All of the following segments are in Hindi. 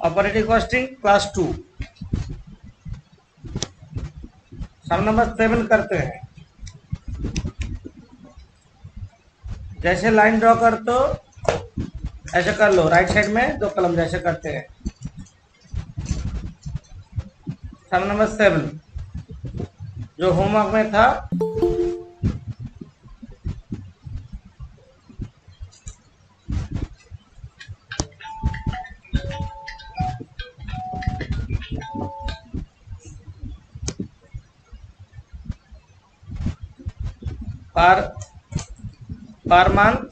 ऑपरेटिंग कॉस्टिंग क्लास 2 सम नंबर 7 करते हैं। जैसे लाइन ड्रॉ कर तो ऐसे कर लो, राइट साइड में 2 कलम जैसे करते हैं। सम नंबर 7 जो होमवर्क में था, पर मंथ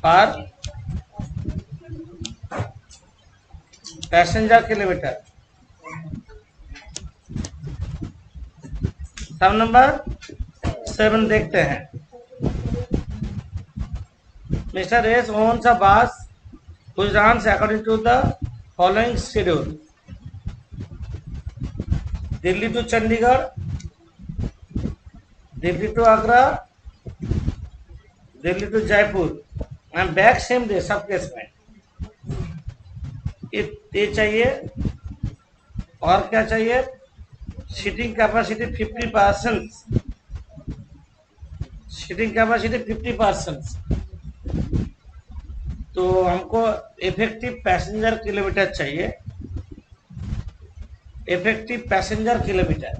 पर पैसेंजर किलोमीटर। सम नंबर 7 देखते हैं। Mister S owns a bus which runs according to the following schedule: Delhi to Chandigarh, Delhi to Agra, Delhi to Jaipur and back same day. सब केस में ये चाहिए। और क्या चाहिए? Seating capacity 50%। Seating capacity 50%। तो हमको इफेक्टिव पैसेंजर किलोमीटर चाहिए। इफेक्टिव पैसेंजर किलोमीटर,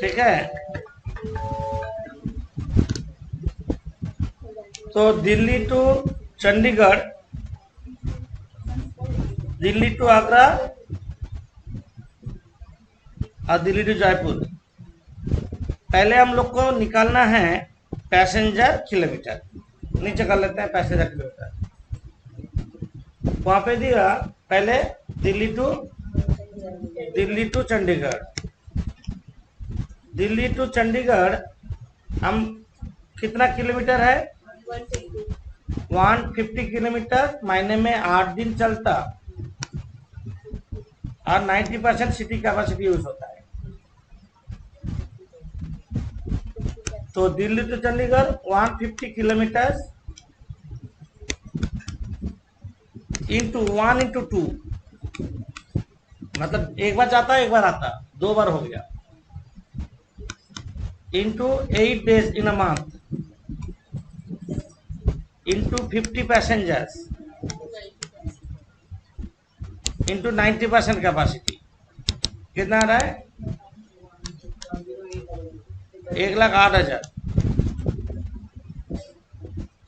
ठीक है। तो दिल्ली टू चंडीगढ़, दिल्ली टू आगरा और दिल्ली टू जयपुर, पहले हम लोग को निकालना है पैसेंजर किलोमीटर। नीचे कर लेते हैं पैसेंजर किलोमीटर। वहां पे दिया पहले दिल्ली टू चंडीगढ़। दिल्ली टू चंडीगढ़ हम कितना किलोमीटर है? 150 किलोमीटर। महीने में 8 दिन चलता और 90% सिटी कैपेसिटी यूज होता है। तो Delhi to Chandigarh 150 kilometre into 1 × 2, मतलब एक बार जाता एक बार आता, 2 बार हो गया, into 8 days in a month, into 50 passengers, into 90% capacity. कितना आ रहा है? 1,08,000।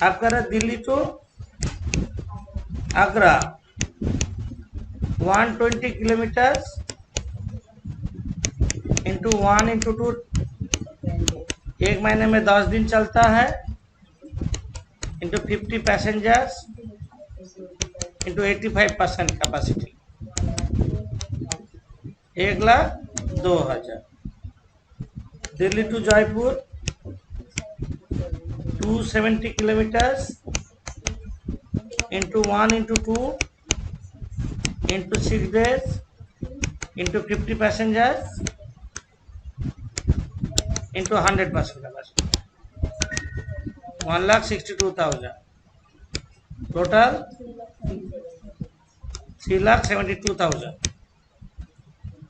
आप कर रहे Delhi to Agra 120 kilometre into 1 × 2, एक महीने में 10 दिन चलता है, into 50 passengers into 85% capacity, 1,02,000। Delhi to Jaipur 270 kilometre into 1 × 2 into 6 days into 50 passengers into 100% capacity, 1,62,000। Total 3,72,000।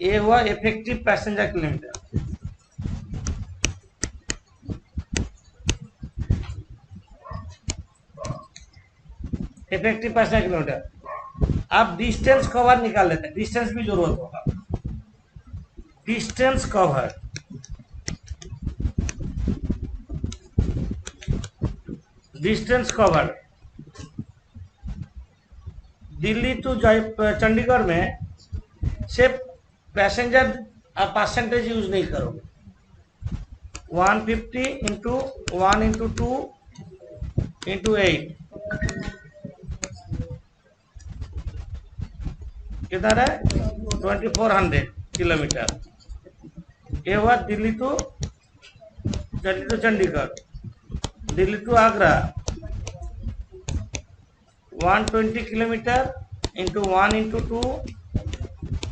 ये हुआ effective passenger kilometre. Effective passenger kilometre. अब डिस्टेंस कवर निकाल लेते हैं। डिस्टेंस भी जरूरत होगा। Distance cover, distance cover Delhi to Chandigarh में सिर्फ पैसेंजर आप परसेंटेज यूज नहीं करोगे। 150 इंटू 1 × 2 इंटू 8 किधर है? 2400 किलोमीटर। ये हुआ Delhi to Chandigarh. Delhi to Agra 120 kilometre into 1 × 2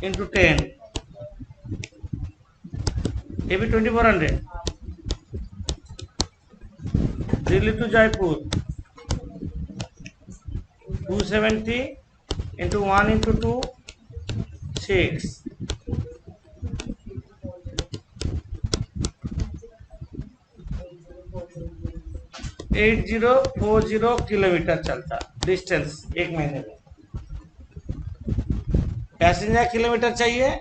into 10, ये भी 2400। Delhi to Jaipur 270 into 1 into 2 6 8040 kilometre चलता डिस्टेंस एक महीने में। पैसेंजर किलोमीटर चाहिए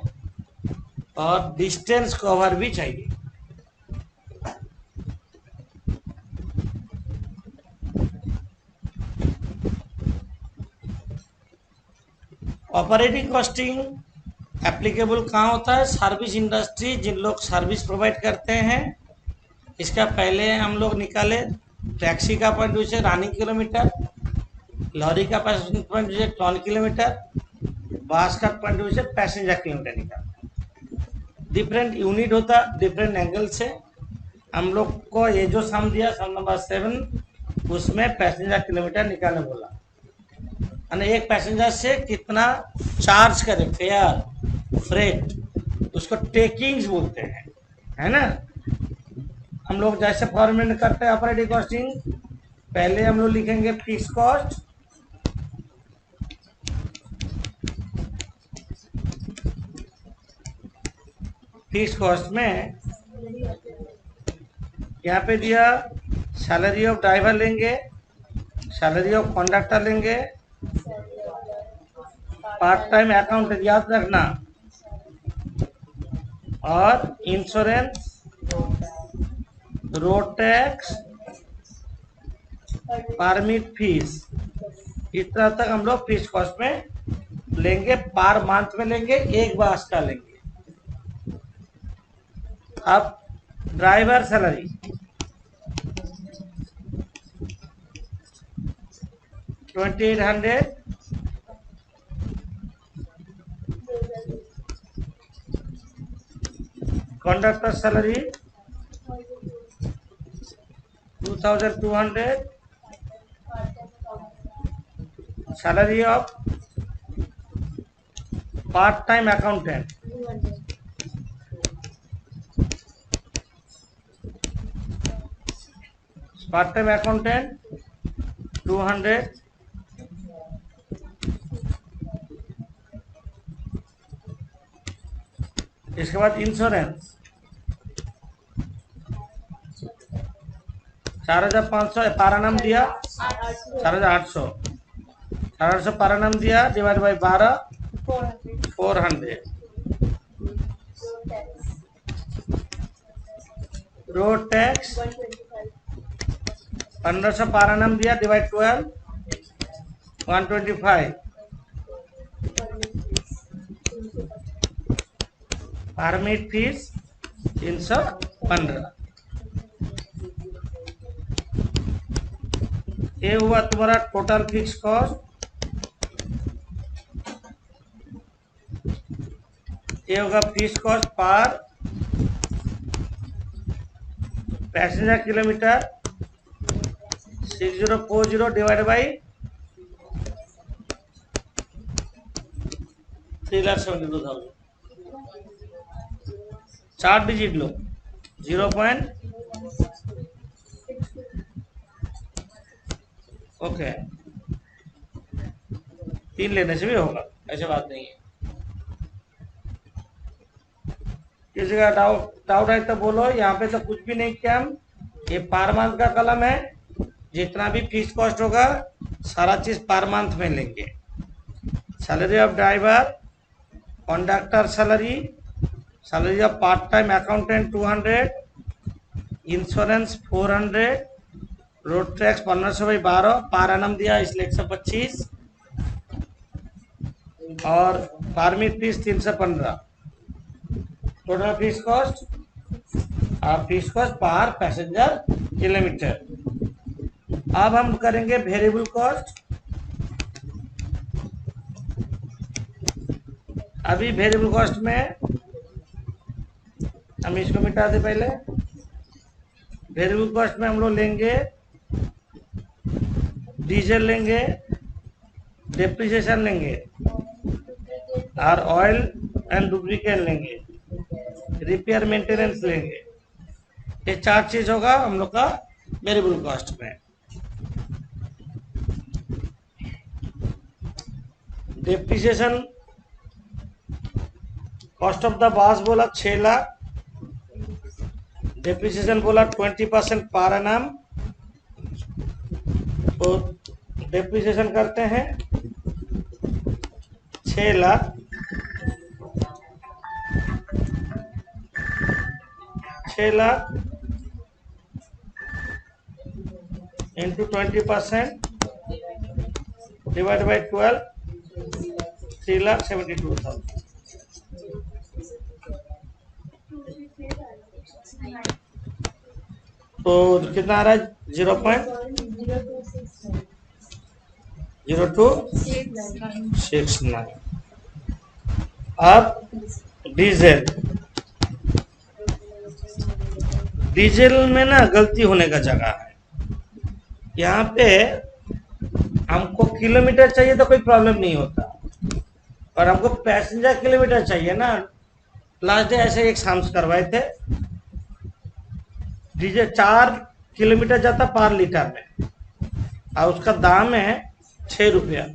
और डिस्टेंस कवर भी चाहिए। ऑपरेटिंग कॉस्टिंग एप्लीकेबल कहाँ होता है? सर्विस इंडस्ट्री, जिन लोग सर्विस प्रोवाइड करते हैं। इसका पहले हम लोग निकाले टैक्सी का पॉइंट ऑफ व्यू से रनिंग किलोमीटर, लॉरी का पॉइंट ऑफ व्यू से टन किलोमीटर, बस का पॉइंट ऑफ व्यू से पैसेंजर किलोमीटर निकालना। डिफरेंट यूनिट होता डिफरेंट एंगल से। हम लोग को ये जो सम दिया सम नंबर 7 उसमें पैसेंजर किलोमीटर निकालने बोला, यानी एक पैसेंजर से कितना चार्ज करे फेयर फ्रेट, उसको टेकिंग्स बोलते हैं, है ना। हम लोग जैसे फॉर्मेट करते हैं ऑपरेटिंग कॉस्टिंग, पहले हम लोग लिखेंगे फिक्स कॉस्ट, फिक्स कॉस्ट में यहाँ पे दिया सैलरी ऑफ ड्राइवर लेंगे, सैलरी ऑफ कंडक्टर लेंगे, पार्ट टाइम अकाउंट याद रखना, और insurance, road tax, permit fees. इस तरह तक हम लोग फिक्स कॉस्ट में लेंगे, पर मंथ में लेंगे, एक बार का लेंगे। अब driver salary 2800, conductor salary 2200, salary of part time accountant 200, इसके बाद इंश्योरेंस 4500 पारानाम दिया, 4800 पारानाम दिया, डिवाइड बाई 12 400। रोड टैक्स 1500 पारानाम दिया, डिवाइड 12 125। Permit fee 315। ये हुआ तुम्हारा टोटल फिक्स कॉस्ट। ये होगा fix cost per passenger kilometre 6040 divide by 3,72,000। 4 digit low 0. Okay 3 लेने से भी होगा, ऐसे बात नहीं है। किसी का डाउट है तो बोलो। यहाँ पे तो कुछ भी नहीं किया हम, ये पर मंथ का कलम है। जितना भी फीस कॉस्ट होगा सारा चीज पर मंथ में लेंगे। Salary of driver, conductor salary, salary of part time accountant 200, insurance 400, road tax 1500/12 per annum दिया इसलिए 125, और permit fee 315। Total fee cost और fee cost per passenger kilometre. अब हम करेंगे वेरिएबल कॉस्ट। अभी वेरिएबल कॉस्ट में हम इसको मिटा दे। पहले वेरिएबल कॉस्ट में हम लोग लेंगे डीजल लेंगे, डेप्रिसिएशन लेंगे, और ऑयल एंड डुप्लीकेट लेंगे, रिपेयर मेंटेनेंस लेंगे। ये 4 चीज होगा हम लोग का वेरिएबल कॉस्ट में। डेप्रिसिएशन कॉस्ट ऑफ द बास बोला 6 लाख, डेप्रिसिएशन बोला 20% पर एनम, तो डेप्रिसिएशन करते हैं 6 lakh, 6 lakh into 20% divide by 12, 3,72,000। तो कितना आ रहा है? 0.0269। अब डीजल, डीजल में ना गलती होने का जगह है। यहाँ पे हमको किलोमीटर चाहिए तो कोई प्रॉब्लम नहीं होता, और हमको पैसेंजर किलोमीटर चाहिए ना। लास्ट डे ऐसे एक साम्स करवाए थे, डीजल 4 किलोमीटर जाता पर लीटर में, और उसका दाम है 6 रुपया।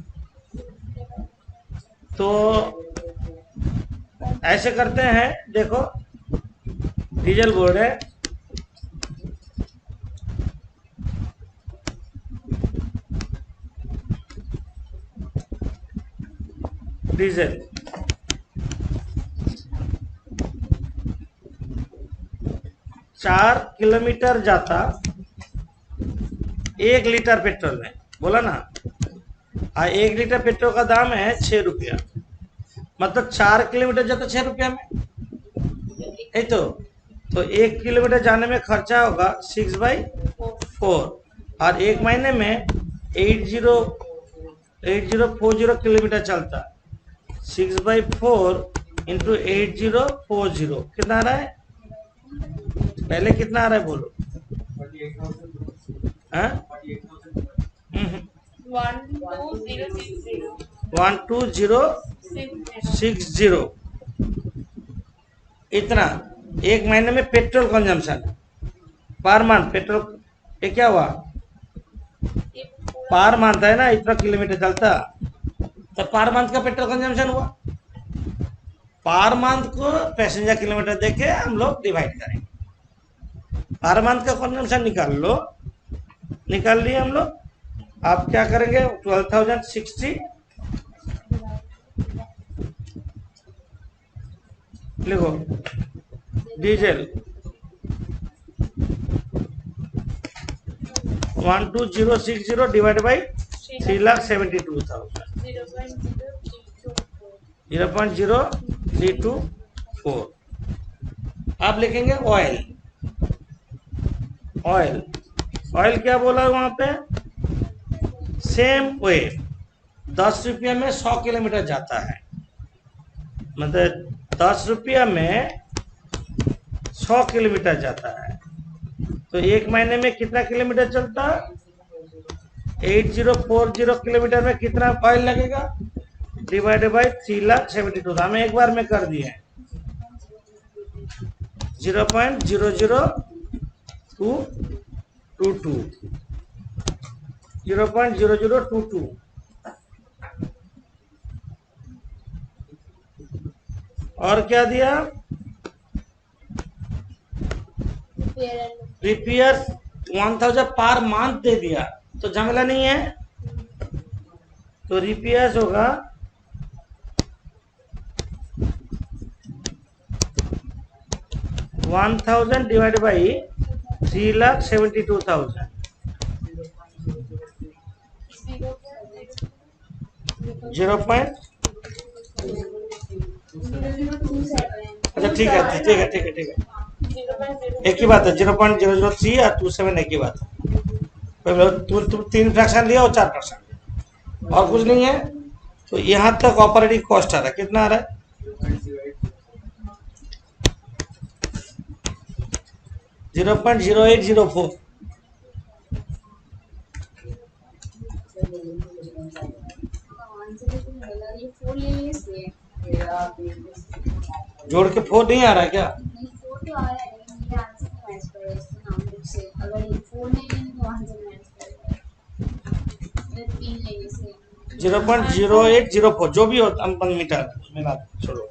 तो ऐसे करते हैं, देखो डीजल बोल रहे डीजल, चार किलोमीटर जाता 1 लीटर पेट्रोल में, बोला ना। 1 लीटर पेट्रोल का दाम है 6 रुपया, मतलब 4 किलोमीटर जाता 6 रुपया में, है तो 1 किलोमीटर जाने में खर्चा होगा 6/4, और एक महीने में 8040 किलोमीटर चलता। 6/4 इंटू 8040 कितना आ रहा है? पहले कितना आ रहा है बोलो? 12060 इतना एक महीने में petrol consumption per month. Petrol ये क्या हुआ? पर मंथ है ना, इतना किलोमीटर चलता, तो पर मंथ का पेट्रोल कंजम्पशन हुआ। पर मंथ को पैसेंजर किलोमीटर देके हम लोग डिवाइड करेंगे। पर मंथ का कंजम्पशन निकाल लो, निकाल लिए हम लोग। आप क्या करेंगे? 12,060 लिखो, डीजल 12060 डिवाइड बाई 3,72,000, 0.0324। आप लिखेंगे ऑयल। ऑयल, ऑयल क्या बोला वहां पे? सेम वे 10 रुपया में 100 किलोमीटर जाता है, मतलब 10 रुपया में 100 किलोमीटर जाता है। तो एक महीने में कितना किलोमीटर चलता? 8040 किलोमीटर में कितना ऑयल लगेगा? Divide by 3,72,000। हमें एक बार में कर दिए 0.00222, 0.0022। और क्या दिया? रिपेयर 1000 पर मंथ दे दिया, तो झमेला नहीं है। तो रिपेयर होगा 1000 डिवाइड बाई 3,72,000, 0. अच्छा ठीक है, ठीक है, ठीक है, ठीक है, एक ही बात है। 0.003 और 27 एक ही बात है। तुम 3 फ्रैक्शन लिया और 4 फ्रैक्शन लिया, और कुछ नहीं है। तो यहाँ तक ऑपरेटिंग कॉस्ट आ रहा है, कितना आ रहा है? 0.0804। जोड़ के 4 नहीं आ रहा है क्या? 0.0804 जो भी हो मीटर मिला छोड़ो।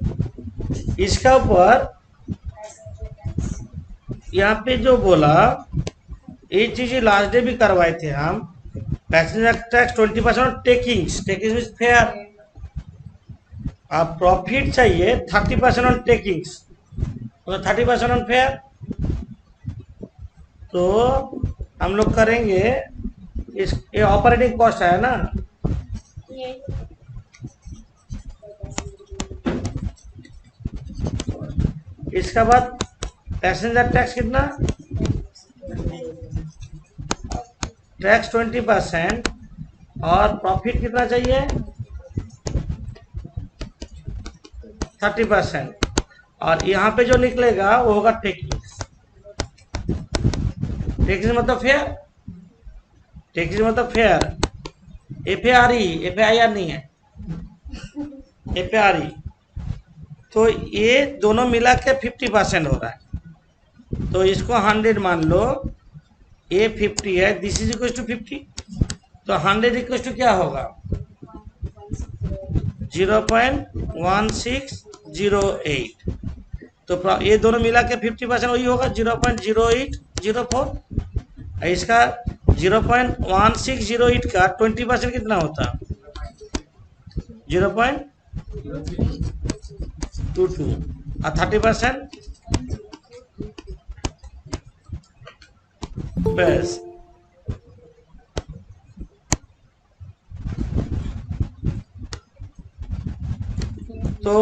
इसका ऊपर यहाँ पे जो बोला ये चीज लास्ट डे भी करवाए थे हम। Passenger tax 20% takings, takings is fair. आप प्रॉफिट चाहिए 30% ऑन टेकिंग्स, तो 30% ऑन फेयर। तो हम लोग करेंगे इस, ये ऑपरेटिंग कॉस्ट है ना, इसका बाद पैसेंजर टैक्स कितना, टैक्स 20% और प्रॉफिट कितना चाहिए 30%। और यहाँ पे जो निकलेगा वो होगा टेकिंग्स। टेकिंग्स मतलब फेयर, टेकिंग्स मतलब fair. F A I R नहीं है, एफ ए आर ई। तो ये दोनों मिला के 50% हो रहा है। तो इसको 100 मान लो, ये 50 है, दिस इज इक्वल टू 50। तो 100 इक्वल टू क्या होगा 0.1608। तो ये दोनों मिला के 50% वही होगा 0.0804। इसका 0.1608 का 20% कितना होता 0.22 और 30% बस। तो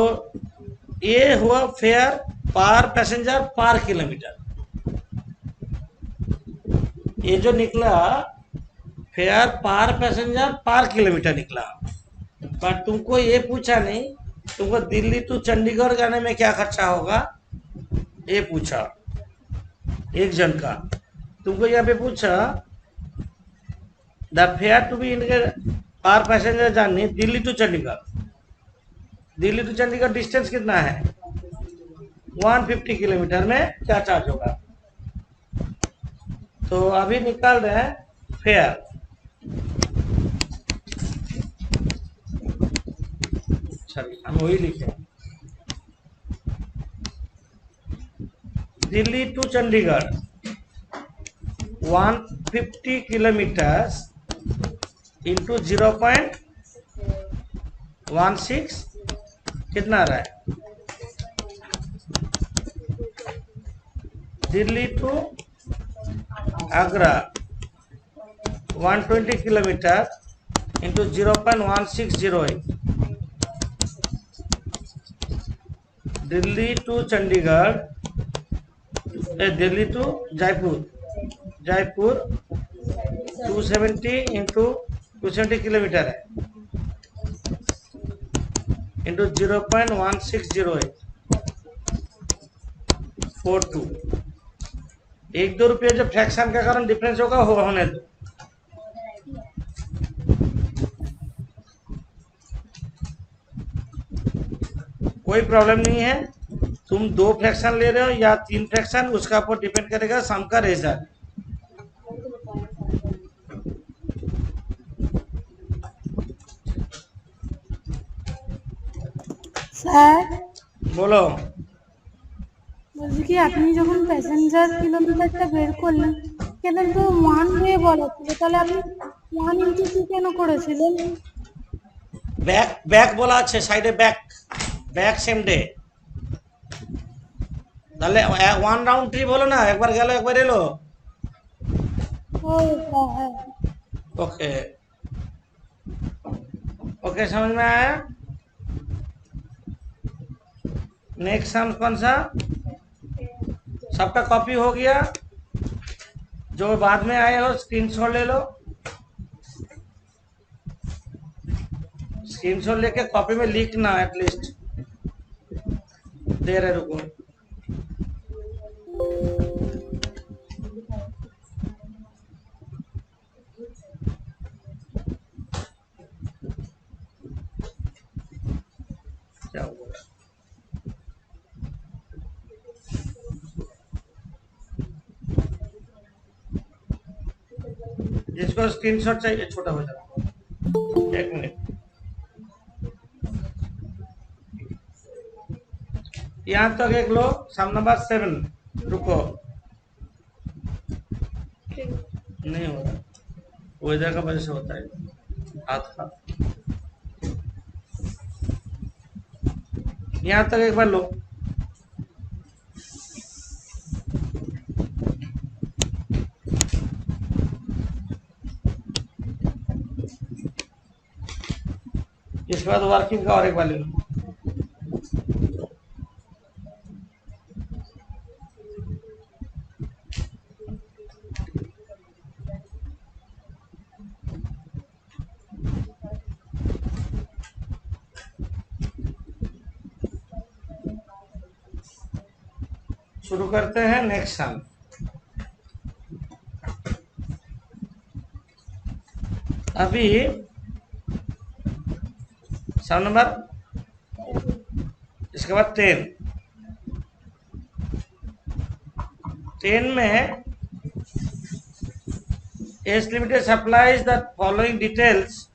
ये हुआ फेयर पर पैसेंजर पर किलोमीटर। ये जो निकला फेयर पर पैसेंजर पर किलोमीटर निकला। पर तुमको ये पूछा नहीं तुमको दिल्ली टू चंडीगढ़ जाने में क्या खर्चा होगा, ये पूछा एक जन का। तुमको यहाँ पे पूछा the fare to be per passenger जाने Delhi to Chandigarh. Delhi to Chandigarh distance कितना है 150 किलोमीटर में क्या चार्ज होगा। तो अभी निकाल रहे हैं फेयर। चलिए हम वही लिखे, Delhi to Chandigarh 150 kilometre into 0.16 कितना आ रहा है। Delhi to Agra 120 kilometre into 0.1608। Delhi to Chandigarh, Delhi to Jaipur, Jaipur 270 into 270 kilometre है इंटू 0.1608 42। 1-2 रुपये जो फ्रैक्शन के कारण डिफरेंस होगा होने दो। कोई प्रॉब्लम नहीं है, तुम 2 फ्रैक्शन ले रहे हो या 3 फ्रैक्शन, उसका ऊपर डिपेंड करेगा सम का रिजल्ट। স্যার बोलो। বলছি কি আপনি যখন প্যাসেঞ্জার কিলোমিটারটা বের করলেন কেন তো 1 ওয়ে বলা ছিল, তাহলে আপনি 1 ইনটু 2 কেন করেছিলেন? ব্যাক ব্যাক বলা আছে সাইডে, ব্যাক ব্যাক সেম ডে। তাহলে 1 রাউন্ড ট্রিপ হলো না, একবার গেল একবার এলো। ও হ্যাঁ। ओके ओके, समझ में आया। नेक्स्ट सम कौन सा, सबका कॉपी हो गया, जो बाद में आए हो स्क्रीनशॉट ले लो। स्क्रीनशॉट लेके कॉपी में लिखना एटलीस्ट। दे रहे रुको, क्या हुआ। जिसको स्क्रीनशॉट चाहिए छोटा हो जाएगा। एक मिनट, यहाँ तक एक लो, सम नंबर 7, रुको, नहीं हो रहा, वेदर का वजह से होता है हाथ का। यहाँ तक एक बार लो, इसके बाद वर्किंग का और एक बार ले लो। शुरू करते हैं नेक्स्ट सम। अभी सम नंबर, इसके बाद 10 में S limited supplies the following details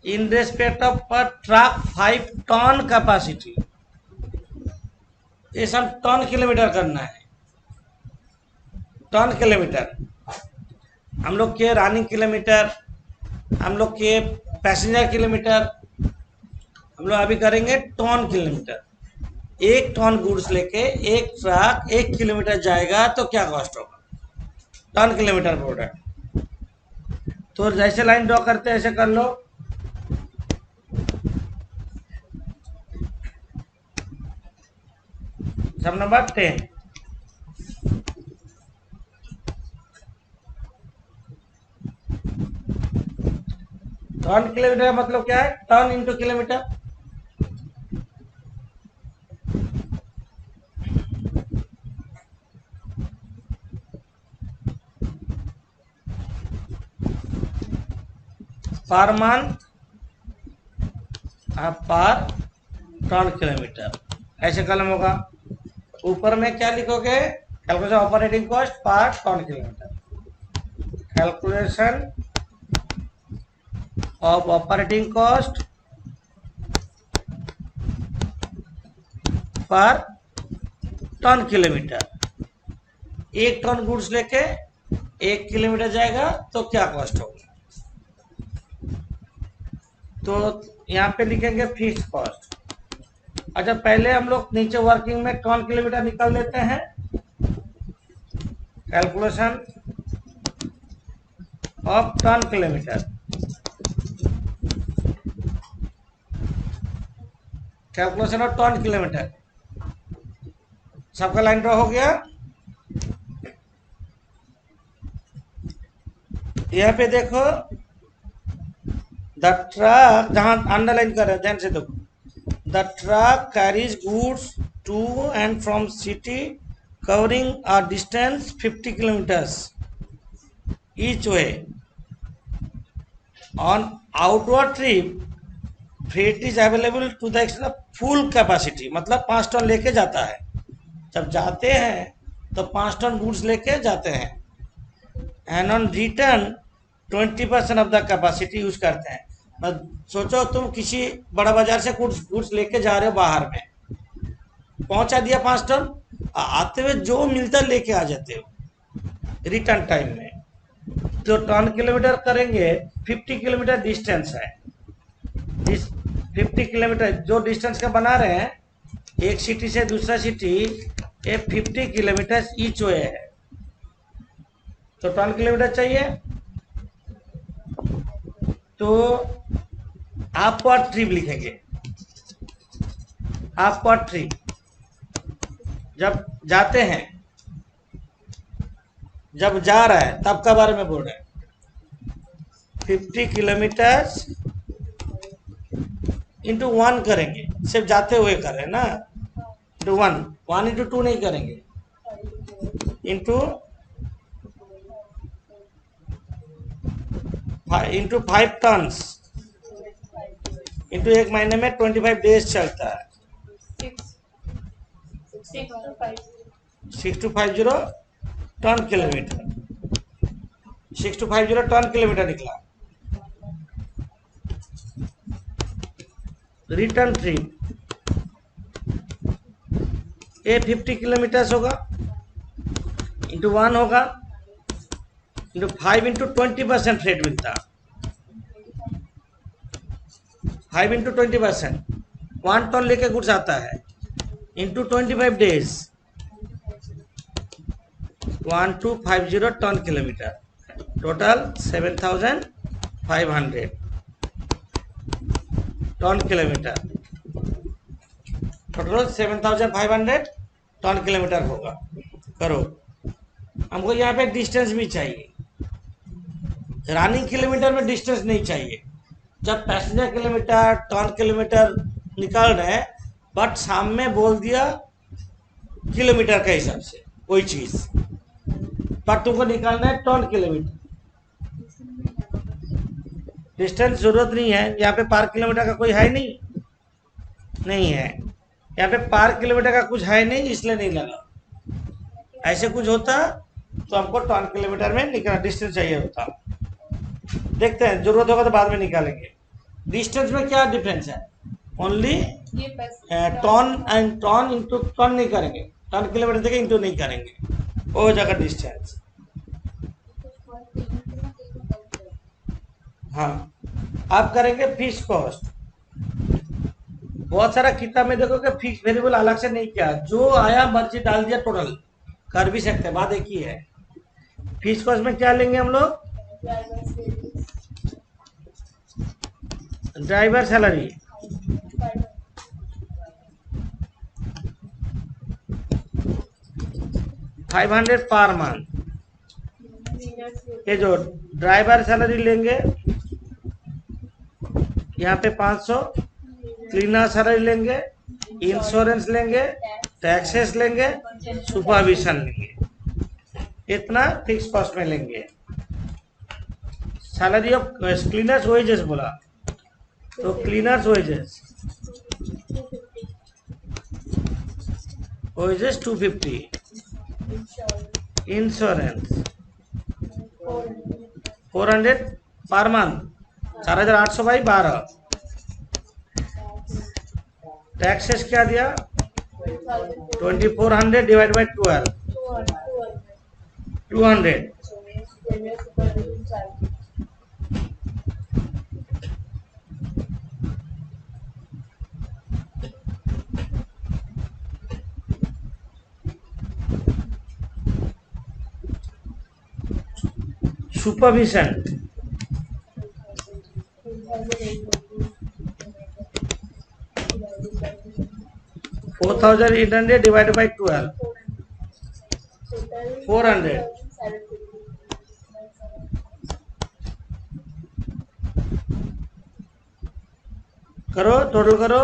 in respect of पर ट्रक 5 टन कैपेसिटी। ये सब टन किलोमीटर करना है, टन किलोमीटर। हम लोग के रनिंग किलोमीटर, हम लोग के पैसेंजर किलोमीटर, हम लोग अभी करेंगे टन किलोमीटर। 1 टन गुड्स लेके एक ट्रक 1 किलोमीटर जाएगा तो क्या कॉस्ट होगा, टन किलोमीटर प्रोडक्ट। तो जैसे लाइन ड्रॉ करते हैं ऐसे कर लो। सम नंबर 10, टन किलोमीटर का मतलब क्या है, ton into kilometre. Per month per ton kilometre, ऐसे कलम होगा। ऊपर में क्या लिखोगे, calculation operating cost per ton kilometre, calculation of operating cost per ton kilometre. 1 ton goods लेके 1 किलोमीटर जाएगा तो क्या कॉस्ट होगा। तो यहाँ पे लिखेंगे फिक्स्ड कॉस्ट। अच्छा, पहले हम लोग नीचे वर्किंग में टन किलोमीटर निकाल देते हैं। Calculation of ton kilometre, calculation of ton kilometre, सबका लाइन ड्रॉ हो गया। यहाँ पे देखो, द ट्रक, जहां अंडरलाइन कर रहे हैं ध्यान से देखो, the truck carries goods to and from city covering a distance 50 kilometres each way. On outward trip freight is available to the extent of full capacity, मतलब 5 टन लेके जाता है। जब जाते हैं तो 5 टन गुड्स लेके जाते हैं। And on return 20% of the capacity use करते हैं। सोचो तुम किसी बड़ा बाजार से गुड्स लेके जा रहे हो, बाहर में पहुंचा दिया 5 टन, आते हुए जो मिलता लेके आ जाते हो रिटर्न टाइम में। तो टन किलोमीटर करेंगे, 50 किलोमीटर डिस्टेंस है। 50 किलोमीटर जो डिस्टेंस का बना रहे हैं, एक सिटी से दूसरा सिटी, ये 50 किलोमीटर ईच वे है। तो टन किलोमीटर चाहिए। तो आप पर ट्रिप लिखेंगे, आप पर ट्रिप जब जाते हैं, जब जा रहा है तब का बारे में बोल रहे हैं। 50 किलोमीटर इंटू 1 करेंगे, सिर्फ जाते हुए कर रहे हैं ना, इंटू 1 इंटू 2 नहीं करेंगे, इंटू 5 टन्स, इंटू 1 महीने में 25 डेज चलता है। 6250 टन किलोमीटर। 6250 टन किलोमीटर निकला। रिटर्न ट्रिप ये 50 किलोमीटर होगा, इंटू 1 होगा, इंटू 5 इंटू 20% रेट मिलता, 5 इंटू 20%, 1 टन लेके गुड्स आता है, into 25 days, 1250 ton kilometre, total 7500 ton kilometre, total 7500 ton kilometre होगा। करो, हमको यहाँ पे डिस्टेंस भी चाहिए, रनिंग किलोमीटर में डिस्टेंस नहीं चाहिए। जब पैसेंजर किलोमीटर टन किलोमीटर निकाल रहे हैं, बट सामने बोल दिया किलोमीटर के हिसाब से कोई चीज, पर तुमको निकालना है टन किलोमीटर। डिस्टेंस जरूरत नहीं है, यहाँ पे पर किलोमीटर का कोई है नहीं है, यहाँ पे पर किलोमीटर का कुछ है नहीं, इसलिए नहीं लगा। ऐसे कुछ होता तो हमको टन किलोमीटर में निकाल डिस्टेंस चाहिए होता। देखते हैं, जरूरत होगा तो बाद में निकालेंगे। डिस्टेंस में क्या डिफरेंस है, only ton and ton into ton नहीं करेंगे, टन किलोमीटर देखे इंटू नहीं करेंगे, वो हो जाएगा डिस्टेंस। हाँ, आप करेंगे फिक्स कॉस्ट। बहुत सारा किताब में देखो कि फिक्स वेरिएबल अलग से नहीं किया, जो आया मर्जी डाल दिया, टोटल कर भी सकते हैं, बात एक ही है। फिक्स कॉस्ट में क्या लेंगे हम लोग, ड्राइवर सैलरी, $500 पर मंथ। ये जो ड्राइवर सैलरी लेंगे यहाँ पे 500, क्लीनर सैलरी लेंगे, इंश्योरेंस लेंगे, टैक्सेस लेंगे, सुपरविजन लेंगे, इतना फिक्स कॉस्ट में लेंगे। सैलरी ऑफ क्लीनर्स वेजेस बोला तो cleaners wages 250, insurance 400 per month, 4800 by 12। Taxes क्या दिया, 2400 divide by 12, 200। Supervision 4800 divide by 12, 400। करो, टोटल करो,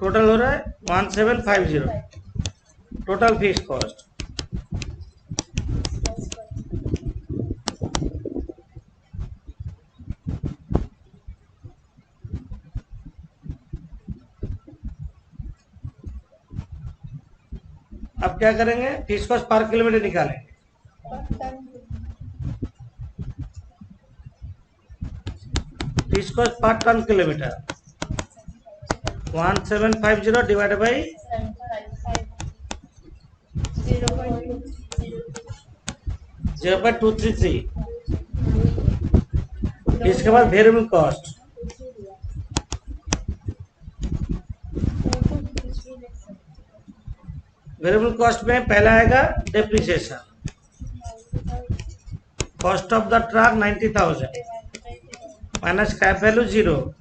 टोटल हो रहा है 1750 टोटल फिक्स कॉस्ट। अब क्या करेंगे, फिक्स कॉस्ट पर किलोमीटर निकालेंगे। Fix cost per ton kilometre 1750 divide by 0.233। इसके बाद वेरिएबल कॉस्ट वेरिएबल कॉस्ट में पहला आएगा depreciation, cost of the truck 90,000 minus scrap value 0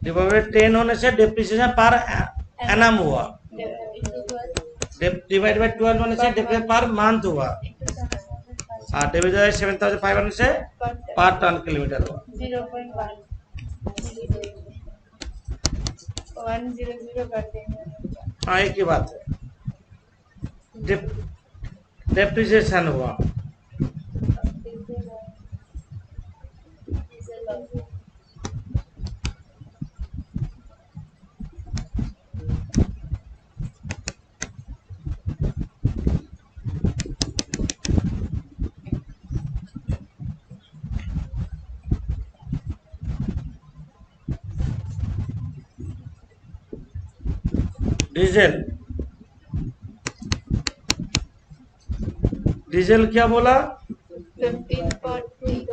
divided 10 होने से डेप्रिसिएशन पर एनम हुआ, डिवाइड बाय 12 होने से डेप्रिसिएशन पर मंथ हुआ, डिवाइड बाय 7,500 से पर टन किलोमीटर हुआ। 0.100 कर देंगे। हाँ एक ही बात है, डेप्रिसिएशन हुआ। डीजल, डीजल क्या बोला? 15.3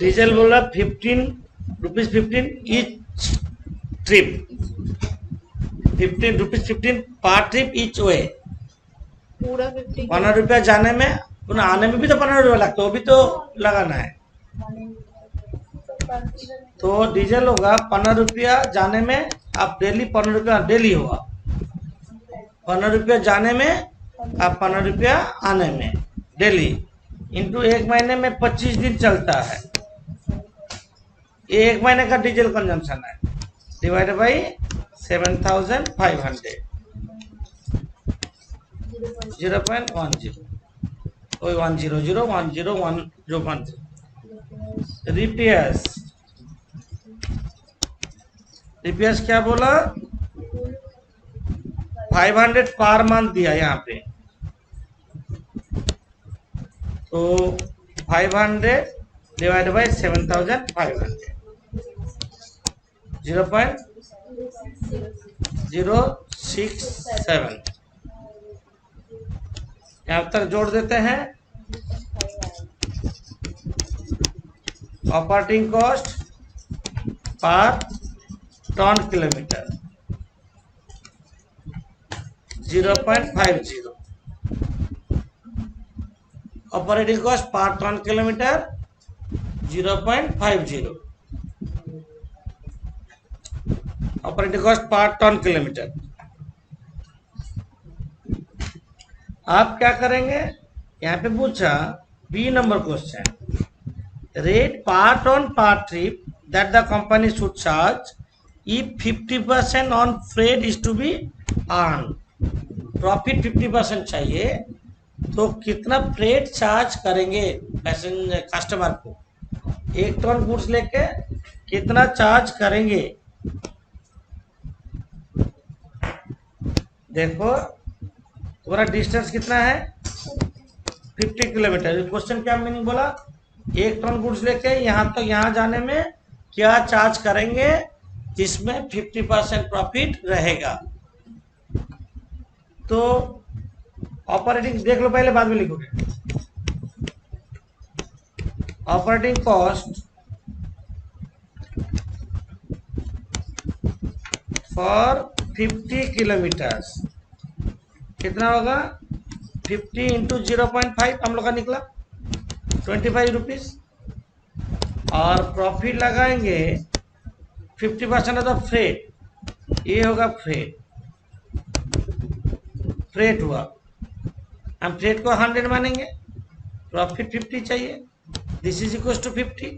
डीजल बोला 15 रुपीज 15 ईच ट्रिप, 15 रुपीज 15 पर ट्रिप ईच वे। पूरा 50 15 रुपया जाने में, पुनः आने में भी तो 15 रुपया लगता है, वो भी तो लगाना है। तो डीजल होगा 15 रुपया जाने में, आप डेली 15 रुपया डेली होगा, 15 रुपया जाने में आप 15 रुपया आने में डेली, इंटू एक महीने में 25 दिन चलता है, ये एक महीने का डीजल कंजम्पशन है, डिवाइड बाई 7,500 0.10 कोई 100 रिपेयर्स, रिपेयर्स क्या बोला? 500 पर मंथ दिया यहाँ पे, तो 500 डिवाइड बाई 7,500 0.067 यहाँ तक जोड़ देते हैं। Operating cost per ton kilometre 0.50, operating cost per ton kilometre 0.50, operating cost per ton kilometre. आप क्या करेंगे? यहाँ पे पूछा B number question, rate per ton per trip that the company should charge if 50% on freight is to be earn, profit 50% चाहिए, तो कितना फ्रेट चार्ज करेंगे पैसेंजर कस्टमर को? 1 टन गुड्स लेके कितना चार्ज करेंगे? देखो तुम्हारा डिस्टेंस कितना है? 50 किलोमीटर। क्वेश्चन क्या मीनिंग बोला? 1 टन गुड्स लेके यहाँ तक यहाँ जाने में क्या चार्ज करेंगे जिसमें 50% प्रॉफिट रहेगा। तो ऑपरेटिंग देख लो पहले, बाद में लिखोगे। ऑपरेटिंग कॉस्ट फॉर 50 किलोमीटर्स कितना होगा? 50 इंटू 0.5 हम लोग का निकला 25 रुपीज, और प्रॉफिट लगाएंगे 50% ऑफ द फ्रेट, ये होगा फ्रेट, फ्रेट हुआ, हम फ्रेट को 100 मानेंगे, प्रॉफिट 50 चाहिए, दिस इज इक्वल टू 50,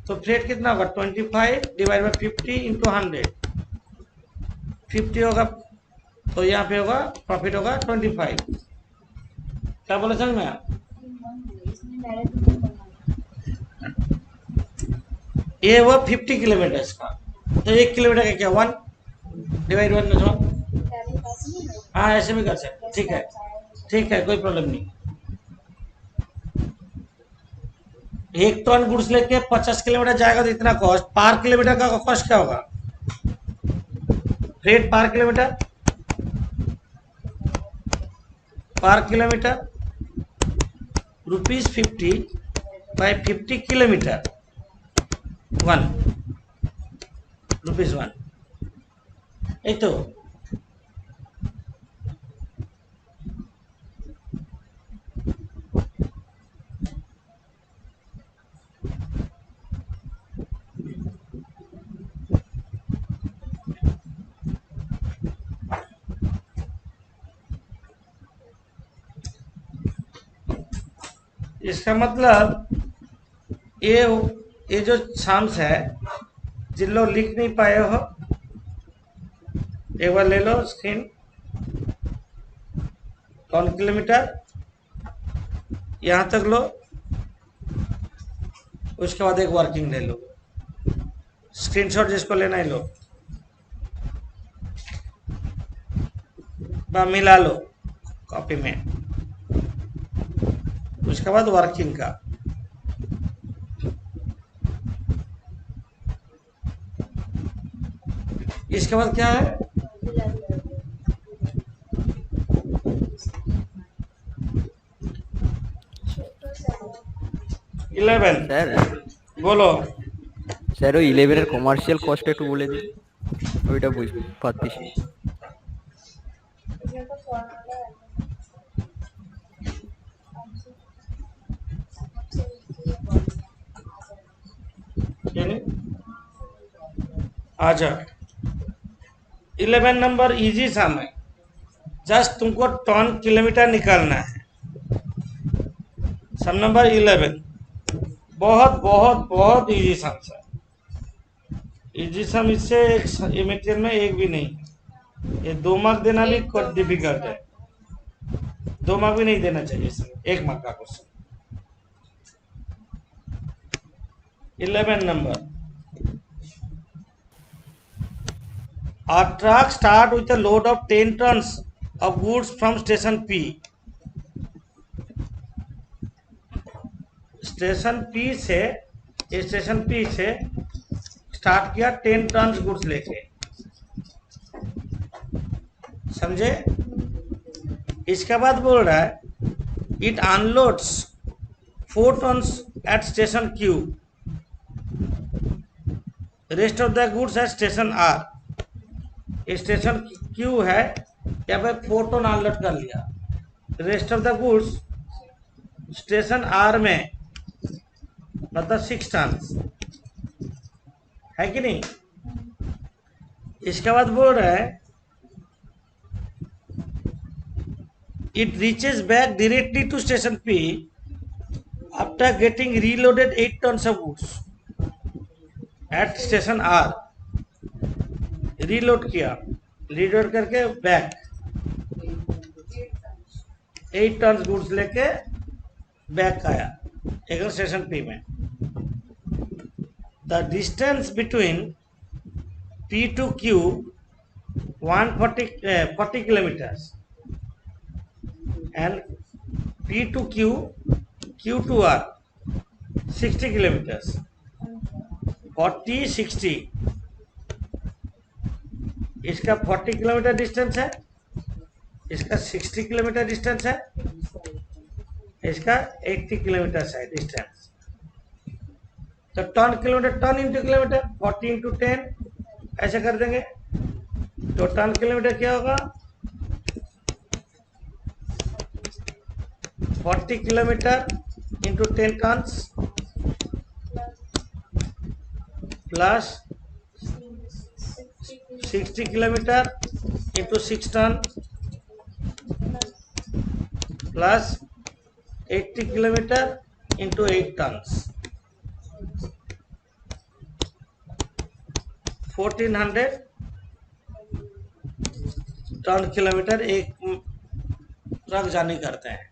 तो फ्रेट कितना होगा? 25 डिवाइड बाई 50 इंटू 100, 50 होगा, तो यहाँ पे होगा प्रॉफिट होगा 25। क्या बोले समझ में आप? ये हुआ 50 किलोमीटर का, तो 1 किलोमीटर का क्या 1 डिवाइड 1 में 1। हाँ ऐसे भी कर सकते, ठीक है, ठीक है, कोई प्रॉब्लम नहीं। 1 टन गुड्स लेके 50 किलोमीटर जाएगा तो इतना कॉस्ट, पर किलोमीटर का कॉस्ट क्या होगा? फ्रेट पर किलोमीटर, पर किलोमीटर ₹50 बाई 50 किलोमीटर 1 ₹1, এই তো इसका मतलब ये जो साम्स है, जिन लोग लिख नहीं पाए हो एक बार ले लो स्क्रीन। 1 किलोमीटर यहाँ तक लो, उसके बाद एक वर्किंग ले लो, स्क्रीनशॉट जिसको लेना है लो, मिला लो कॉपी में, उसके बाद वर्किंग का। इसके बाद क्या है, इलेवन। স্যার बोलो। স্যার ওই 11 এর কমার্শিয়াল কস্ট একটু বলে দিন, ওইটা বুঝতে পারতেছি না। अच्छा 11 नंबर इजी सम है, जस्ट तुमको टन किलोमीटर निकालना है। सम नंबर 11 बहुत बहुत बहुत इजी सम है। इजी सम इससे ये मटेरियल में एक भी नहीं है। ये 2 मार्क देना भी कुछ डिफिकल्ट है, 2 मार्क भी नहीं देना चाहिए इसमें, 1 मार्क का question. 11 number, a truck start with a load of 10 tons of goods from station P. Station P से स्टार्ट किया 10 टन गुड्स लेके, समझे। इसके बाद बोल रहा है it unloads 4 tons at station Q, rest of the goods at station R। Station Q है, यहाँ पे 4 टन अनलोड कर लिया, rest of the goods station R में मतलब 6 टन है कि नहीं। इसके बाद बोल रहा है it reaches back directly to station P after getting reloaded 8 tons of goods at station R। Reload किया, रीलोड करके बैक 8 टन गुड्स लेके बैक आया एक स्टेशन P में। The distance between P to Q 40 kilometres and P to Q to R 60 kilometres. 40 60, इसका 40 किलोमीटर डिस्टेंस है, इसका 60 किलोमीटर डिस्टेंस है, इसका 80 किलोमीटर है डिस्टेंस। तो ton kilometre, ton into kilometre, 40 into 10 ऐसे कर देंगे तो टन किलोमीटर क्या होगा, 40 kilometre into 10 tons plus 60 kilometre into 6 ton plus 80 kilometre into 8 tons, 1400 ton kilometre एक ट्रक जानी करते हैं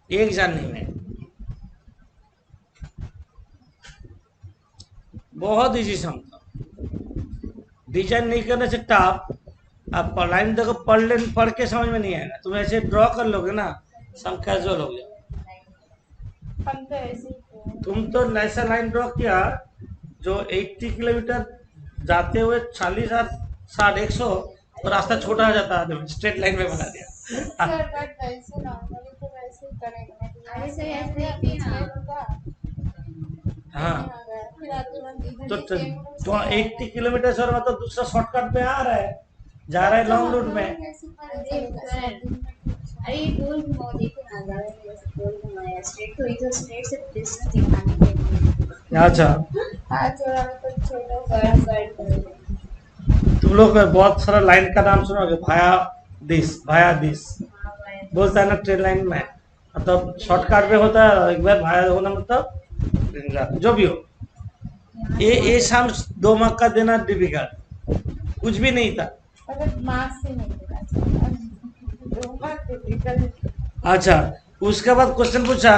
एक जर्नी में। बहुत इजी सम था, डिजाइन नहीं करने से टफ। आप लाइन देखो, पढ़ के समझ में नहीं आएगा, तुम ऐसे ड्रॉ कर लोगे ना सम कैजुअल हो गया। हम तो ऐसे ही थे। तुम तो ऐसा लाइन ड्रॉ किया जो 80 किलोमीटर जाते हुए 40 60 100 तो रास्ता छोटा हो जाता है, स्ट्रेट लाइन में बना दिया। सर बट ऐसे नॉर्मली तो वैसे ही करेंगे, ऐसे ऐसे बीच में रुका, हाँ फिर तुरंत तो 80 किलोमीटर से मतलब दूसरा शॉर्टकट में आ रहा है, जा रहा है लॉन्ग रूट में। अरे गोल घुमाओ, देखो ना ज्यादा से गोल घुमाया, स्ट्रेट तो इधर स्ट्रेट से डिस्टेंस दिखाने के लिए। अच्छा हाथ जोड़ा में कुछ छोटा कर तुम लोग बहुत सारा लाइन का नाम सुनोगे, भाया दिस बोलता है ना ट्रेन लाइन में, मतलब शॉर्टकट में होता है, एक बार भाया होना मतलब जो भी हो। ये शाम 2 मार्क का देना डिफिकल्ट, कुछ भी नहीं था। मतलब मार्क्स से नहीं होगा, 2 मार्क डिफिकल्ट। अच्छा, उसके बाद क्वेश्चन पूछा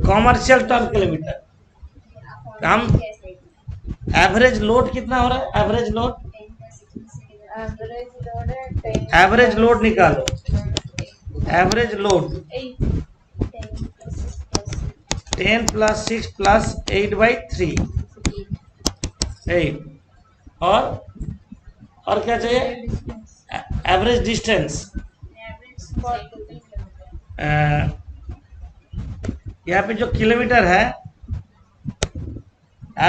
कॉमर्शियल टन किलोमीटर, हम एवरेज लोड कितना हो रहा है, एवरेज लोड, एवरेज लोड है 10, एवरेज लोड निकालो, एवरेज लोड 8, 10 10 + 6 + 8/3, 8, और क्या चाहिए, एवरेज डिस्टेंस, यहाँ पे जो किलोमीटर है,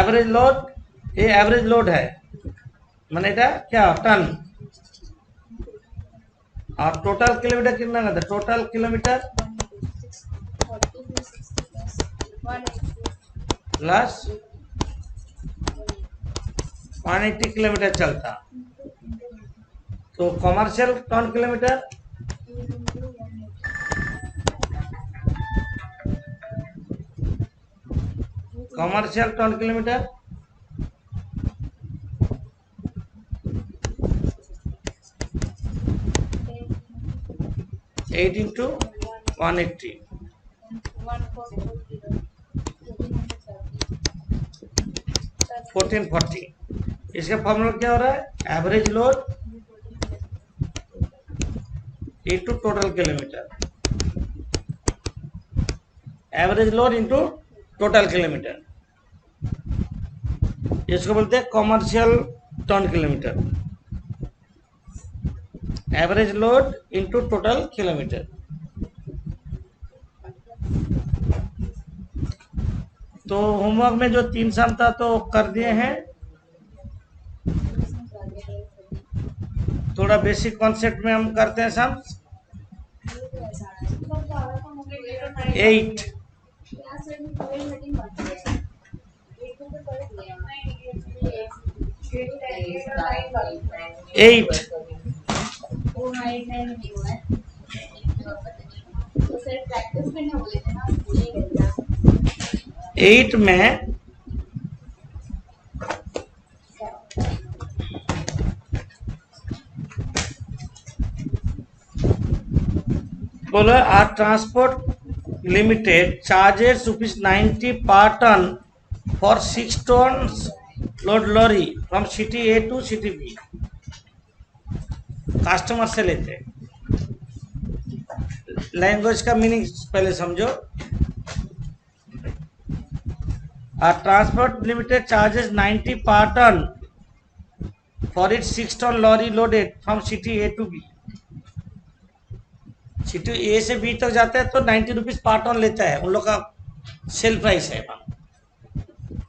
एवरेज लोड, ये एवरेज लोड है মানে এটা क्या टन, और टोटल किलोमीटर कितना का था, टोटल किलोमीटर 180 प्लस 180 किलोमीटर चलता, तो commercial ton kilometre commercial ton kilometre 8 × 180, 1440। इसका फॉर्मूला क्या हो रहा है, average load into total kilometre, average load into total kilometre, इसको बोलते हैं commercial ton kilometre, average load into total kilometre. तो होमवर्क में जो 3 सम था तो कर दिए हैं, थोड़ा बेसिक कॉन्सेप्ट में हम करते हैं सम 8, 8 8 में बोलो R transport limited charges ₹90 per ton for 6 tons load lorry from city A to city B, customer से लेते हैं। लैंग्वेज का मीनिंग पहले समझो, R transport limited charges 90 per ton for it 6 ton lorry loaded from city A to B, city A से बी तक जाता है तो 90 रुपीज पर टन लेता है, उन लोग का सेल प्राइस है, मानो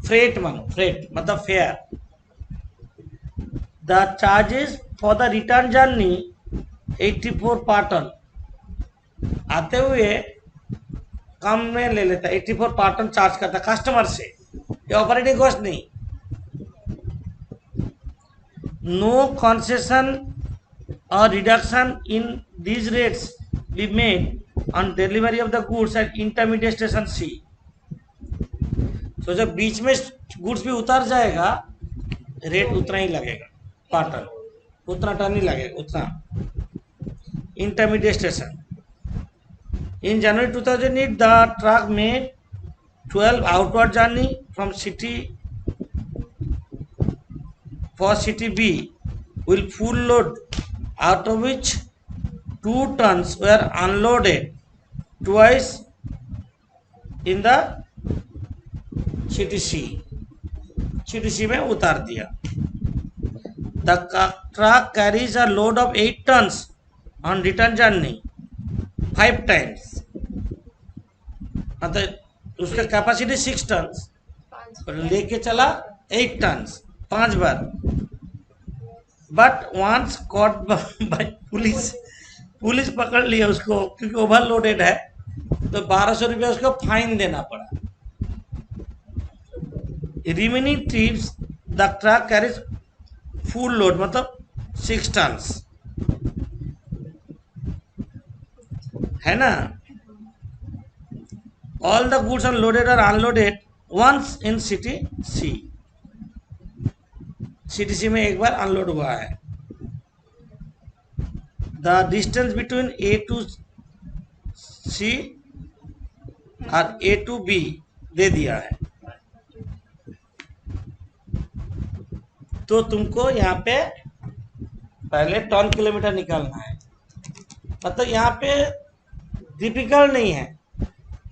फ्रेट मतलब fair. The charges for the return journey 84 पर टन, आते हुए कम में ले लेता है, 84 पर टन चार्ज करता है कस्टमर से, ये ऑपरेटिंग कॉस्ट नहीं। नो कंसेशन और reduction in these rates be made on delivery of the goods at intermediate station C। तो जब बीच में गुड्स भी उतर जाएगा रेट उतना ही लगेगा पर टन, उतना टन ही लगेगा उतना। Intermediate station in January 2008 the truck में 12 outward journey from city for city B will full load out of which 2 tons were unloaded twice in the city C, city C में उतार दिया। The truck carries a load of 8 tons on return journey 5 times, मतलब उसका कैपेसिटी 6 tons और लेके चला 8 tons 5 बार। But once caught by police पकड़ लिया उसको, क्योंकि ओवरलोडेड है, तो 1200 रुपया उसको फाइन देना पड़ा। Remaining trips the truck carries full load मतलब 6 टन्स। है ना। All the goods are loaded और unloaded once in city C, city C में एक बार अनलोड हुआ है। The distance between A to C और ए टू बी दे दिया है, तो तुमको यहाँ पे पहले टन किलोमीटर निकालना है। मतलब यहाँ पे डिफिकल्ट नहीं है,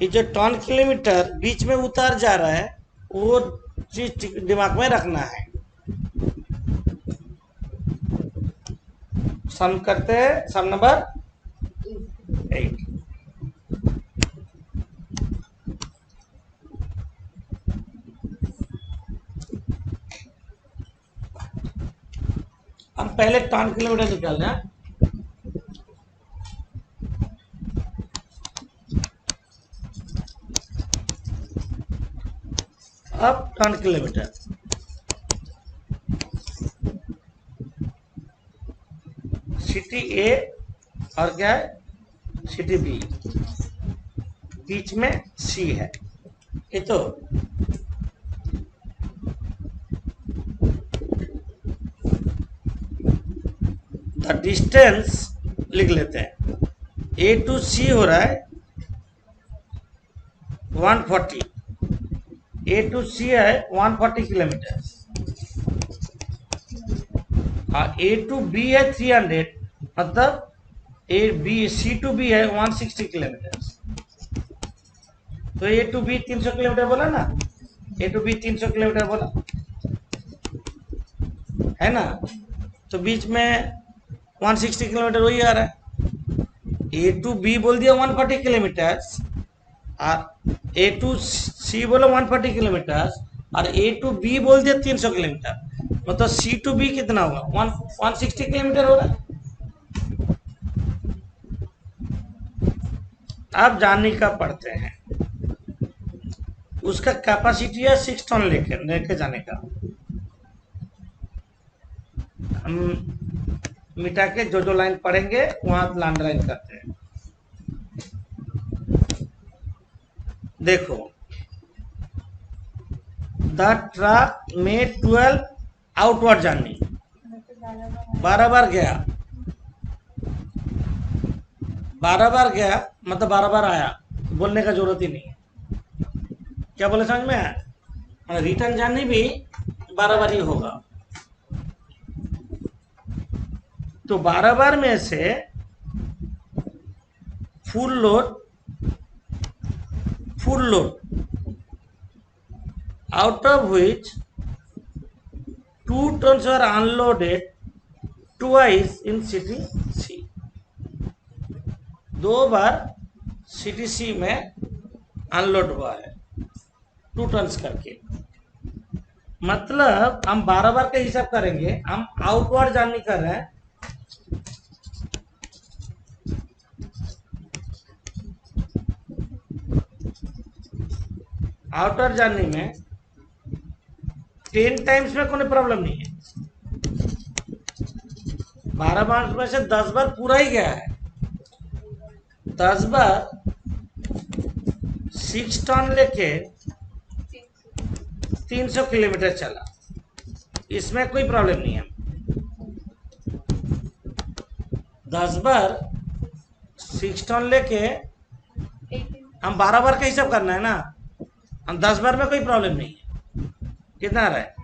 ये जो टन किलोमीटर बीच में उतर जा रहा है वो चीज दिमाग में रखना है। सम करते हैं, सम नंबर 8। हम पहले टन किलोमीटर निकाल रहे हैं। अब टन किलोमीटर, सिटी ए और क्या है, सिटी बी, बीच में सी है। ये तो द डिस्टेंस लिख लेते हैं, ए टू सी हो रहा है 140, ए टू सी है 140 किलोमीटर, और ए टू बी है 300, मतलब A B C to B है 160 किलोमीटर। तो ए टू बी 300 किलोमीटर बोला ना, ए टू बी 300 किलोमीटर बोला है ना। तो बीच में 160 किलोमीटर वही आ रहा है। ए टू बी बोल दिया 140 किलोमीटर, और ए टू सी बोलो 140 किलोमीटर, और ए टू बी बोल दिया 300 किलोमीटर, मतलब सी टू बी कितना होगा, 160 किलोमीटर हो रहा है। अब जाने का पढ़ते हैं, उसका कैपेसिटी है 6 टन लेके जाने का। हम मिटा के जो लाइन पढ़ेंगे वहां अंडरलाइन करते हैं। देखो, द ट्रक में 12 आउटवर्ड जर्नी, 12 बार गया, 12 बार गया मतलब 12 बार आया, बोलने का जरूरत ही नहीं है। क्या बोले समझ में आया? रिटर्न जर्नी भी 12 बार ही होगा। तो 12 बार में से full load out of which 2 tons were unloaded twice in city C, 2 बार सिटी सी में अनलोड हुआ है 2 टन्स करके। मतलब हम 12 बार का हिसाब करेंगे, हम आउटवर्ड जर्नी कर रहे हैं। आउटर जर्नी में 10 टाइम्स में कोई प्रॉब्लम नहीं है, 12 बार में से 10 बार पूरा ही गया है। 10 बार 6 टन लेके 300 किलोमीटर चला, इसमें कोई प्रॉब्लम नहीं है। 10 बार 6 टन लेके हम 12 बार का हिसाब करना है ना, हम 10 बार में कोई प्रॉब्लम नहीं है। कितना आ रहा है?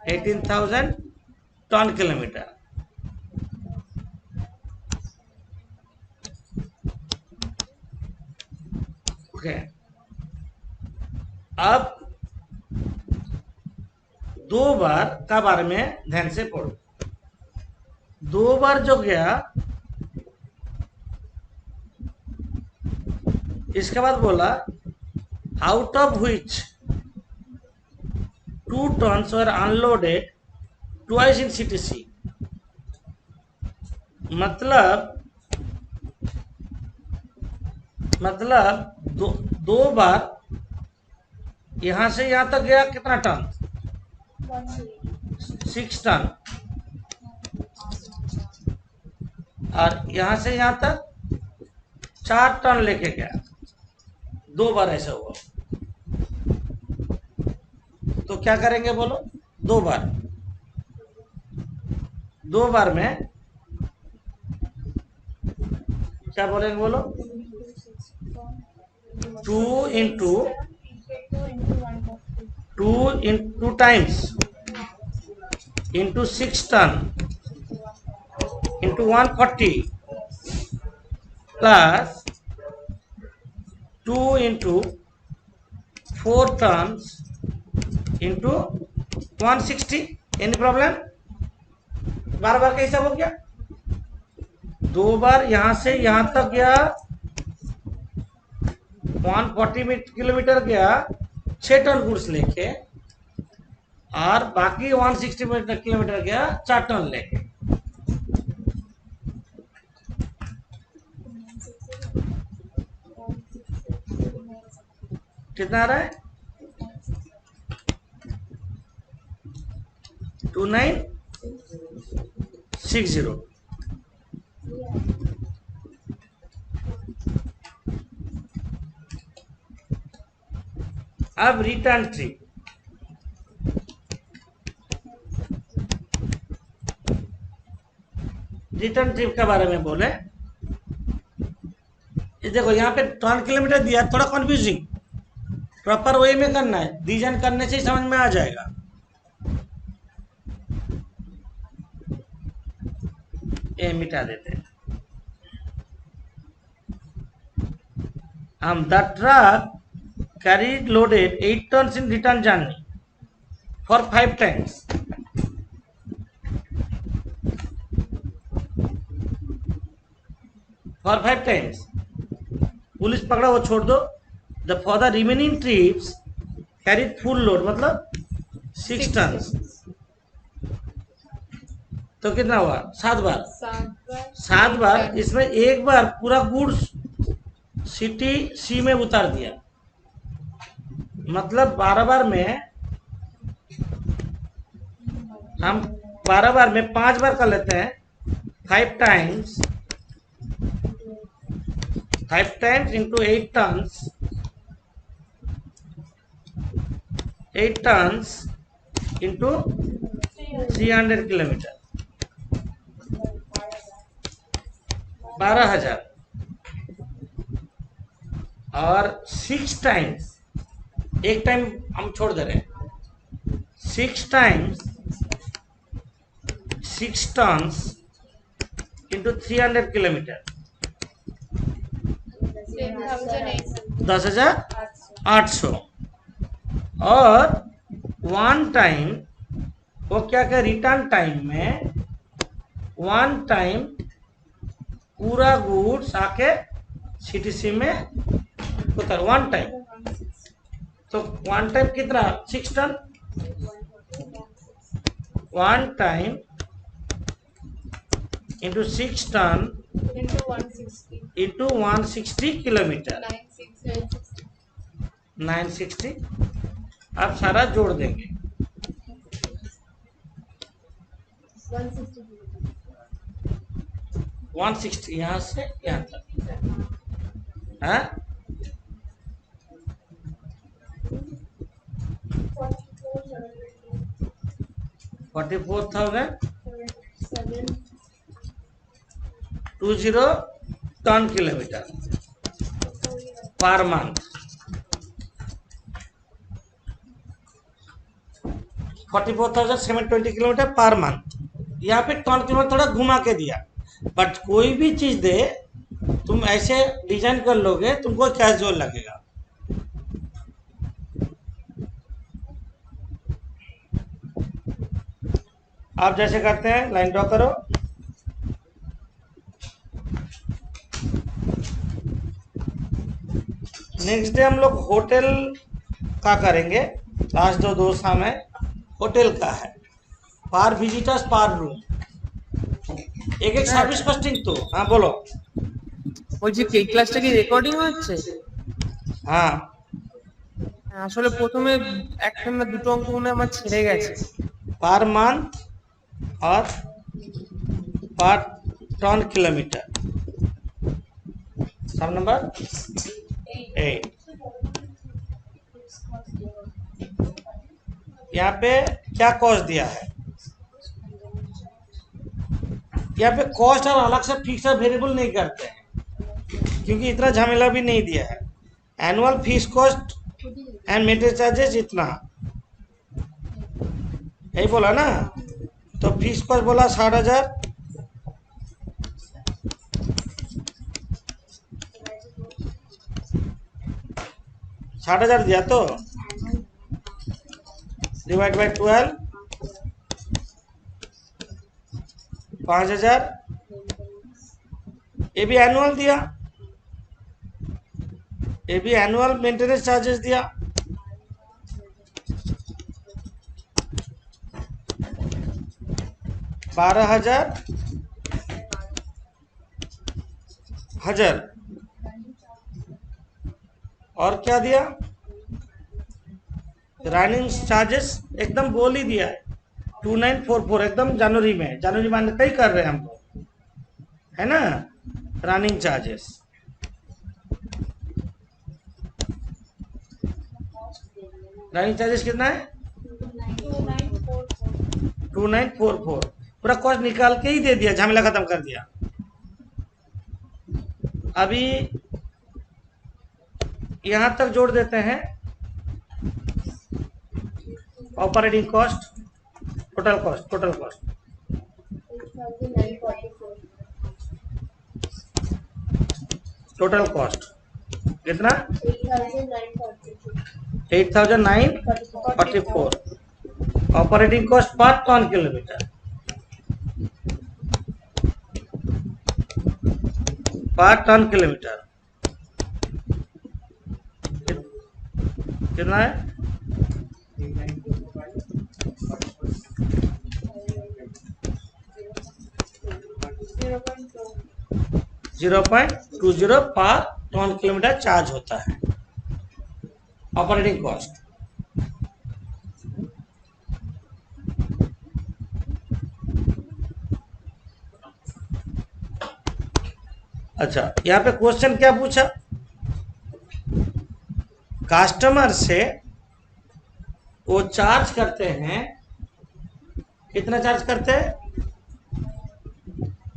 18,000 टन किलोमीटर। ओके, अब 2 बार का बारे में ध्यान से पढ़ो। 2 बार जो गया, इसके बाद बोला out of which 2 tons were unloaded twice in city C, मतलब दो बार यहां से यहां तक गया, कितना टन? 6 टन, और यहां से यहां तक 4 टन लेके गया, 2 बार ऐसा हुआ, तो क्या करेंगे बोलो? 2 बार में क्या बोलेंगे बोलो? 2 times into 6 ton into 140 plus 2 into 4 tons into 160. Any problem? बार बार का हिसाब हो गया। 2 बार यहां से यहां तक गया, 140 किलोमीटर गया 6 टन गुड्स लेके, और बाकी 160 किलोमीटर गया 4 टन लेके। कितना आ रहा है? 2960। अब रिटर्न ट्रिप, रिटर्न ट्रिप के बारे में बोले, ये देखो यहाँ पे 1 किलोमीटर दिया, थोड़ा कंफ्यूजिंग, प्रॉपर वे में करना है, डिजाइन करने से ही समझ में आ जाएगा। ये मिटा देते हैं हम। The truck carried loaded 8 tons in return journey for 5 times. For 5 times. Police पकड़ा, वो छोड़ दो। The for the remaining trips carried full load, मतलब 6 tons. तो कितना हुआ? 7 बार। 7 बार। इसमें एक बार पूरा गुड्स सिटी सी में उतार दिया, मतलब 12 बार में हम 12 बार में 5 बार कर लेते हैं। 5 times into 8 tons, 8 tons into 300 kilometre, 12,000। और 6 टाइम्स, एक टाइम हम छोड़ दे रहे हैं, 6 टाइम्स 6 टन्स इंटू 300 किलोमीटर, 10,800। और 1 टाइम वो क्या क्या रिटर्न टाइम में 1 टाइम पूरा गुड्स आके सीटीसी में उतर, 1 टाइम। तो 1 टाइम कितना? 6 ton. 1 time into 6 ton into 160 kilometre, 960। अब सारा जोड़ देंगे, 160 यहाँ से यहाँ तक, हाँ 44,020 ton kilometre per month. 44,720 kilometre per month. यहाँ पे टन किलोमीटर थोड़ा घुमा के दिया, बट कोई भी चीज दे तुम ऐसे डिजाइन कर लोगे, तुमको कैजुअल लगेगा। आप जैसे करते हैं, लाइन ड्रॉ करो। नेक्स्ट डे हम लोग होटल का करेंगे। आज जो 2 शाम है होटल का है, पर विजिटर्स पर रूम, एक সার্ভিস কস্টিং। তো হ্যাঁ বলো। বলছি এই ক্লাসটা কি রেকর্ডিং হচ্ছে? হ্যাঁ আসলে প্রথমে একটা না দুটো অঙ্ক মনে হয় আমার ছেড়ে গেছে। पर मंथ और पर टन किलोमीटर। सम नंबर 8। यहाँ पे क्या कॉस्ट दिया है? यहाँ पे कॉस्ट और अलग से फिक्स और वेरिएबल नहीं करते हैं, क्योंकि इतना झमेला भी नहीं दिया है। Annual fees cost and maintenance charges इतना, यही बोला ना। तो फीस कॉस्ट बोला 60,000, दिया तो डिवाइड बाय 12, 5,000। ये भी एनुअल दिया, ये भी एनुअल मेंटेनेंस चार्जेस दिया। $12,000 और क्या दिया? रनिंग चार्जेस एकदम बोल ही दिया है 2944, एकदम जनवरी में कई कर रहे हैं हम लोग, है ना। रनिंग चार्जेस कितना है? 2944। पूरा कॉस्ट निकाल के ही दे दिया, झमेला खत्म कर दिया। अभी यहां तक जोड़ देते हैं operating cost, total cost, total cost कितना? 8,944। Operating cost per ton kilometre, कितना है? 0.20 पर टन किलोमीटर चार्ज होता है ऑपरेटिंग कॉस्ट। अच्छा, यहाँ पे क्वेश्चन क्या पूछा? कस्टमर से वो चार्ज करते हैं, कितना चार्ज करते हैं?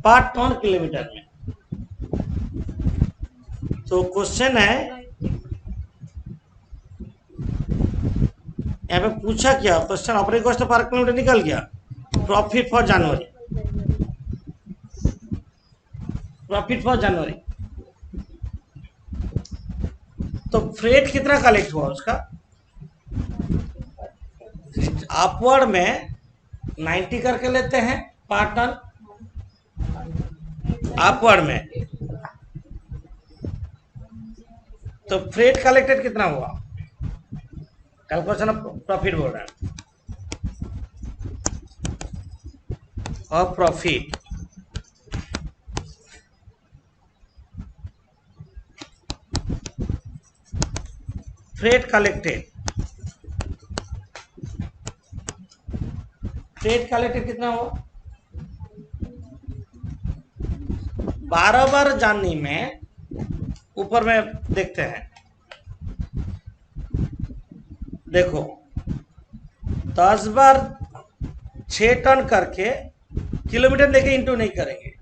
पर टन किलोमीटर में। तो क्वेश्चन है, यहाँ पे पूछा क्या question? Operating cost per kilometre निकल गया। प्रॉफिट फॉर जनवरी, तो फ्रेट कितना कलेक्ट हुआ उसका? अपवर्ड में 90 करके लेते हैं पर टन, अपवर्ड में। तो फ्रेट कलेक्टेड कितना हुआ? कैलकुलेशन ऑफ प्रॉफिट बोल रहे हैं, और प्रॉफिट फ्रेट कलेक्टेड कितना हुआ? 12 बार जानने में, ऊपर में देखते हैं, देखो 10 बार 6 टन करके किलोमीटर लेके इंटू नहीं करेंगे।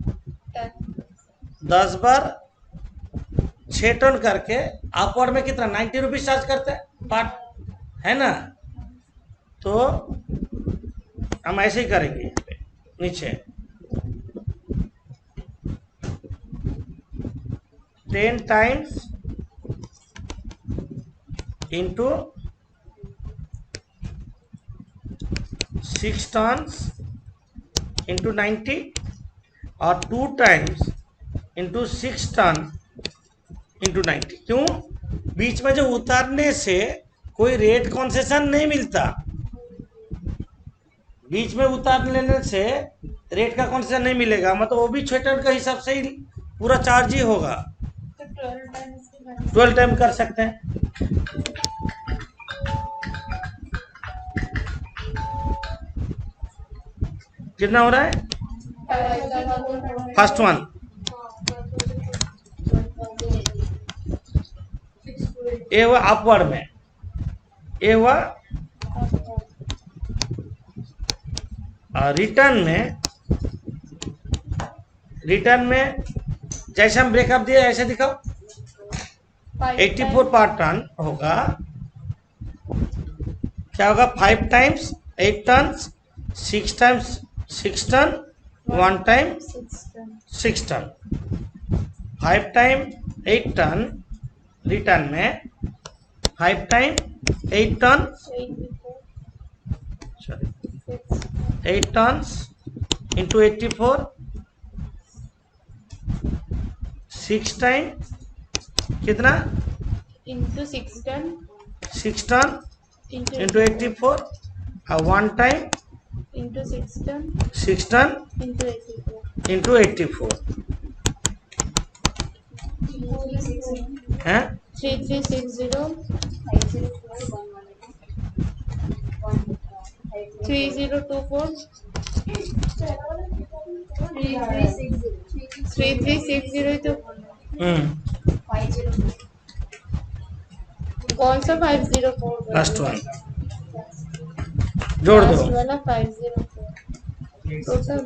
10 बार 6 टन करके अपवर्ड में कितना 90 रुपीज चार्ज करते हैं पार्ट, है ना। तो हम ऐसे ही करेंगे, यहाँ पे नीचे 10 टाइम्स इंटू 6 टन्स इंटू 90 और 2 टाइम्स इंटू 6 टन इंटू 90। क्यों? बीच में जो उतारने से कोई रेट कॉन्सेशन नहीं मिलता, बीच में उतार लेने से रेट का कॉन्सेशन नहीं मिलेगा, मतलब वो भी 6 टन का हिसाब से ही पूरा चार्ज ही होगा। 12 टाइम कर सकते हैं। कितना हो रहा है? फर्स्ट वन ये हुआ अपवर्ड में, ये हुआ रिटर्न में जैसे हम ब्रेकअप दिए ऐसे दिखाओ। 84 पर टन होगा, क्या होगा? 5 times 8 ton, 6 times 6 ton, 1 time 6 ton. 5 time 8 ton return में, 5 time 8 ton, sorry 8 tons into 84, 6 time कितना? इंटू 6 टन 6 टन इंटू 84 और 1 time into 6 ton 6 ton into 84 into 84 है 3360 3024 3360 ही तो कौन सा 504 लास्ट वन जोड़ दो। लास्ट वाला 504 टोटल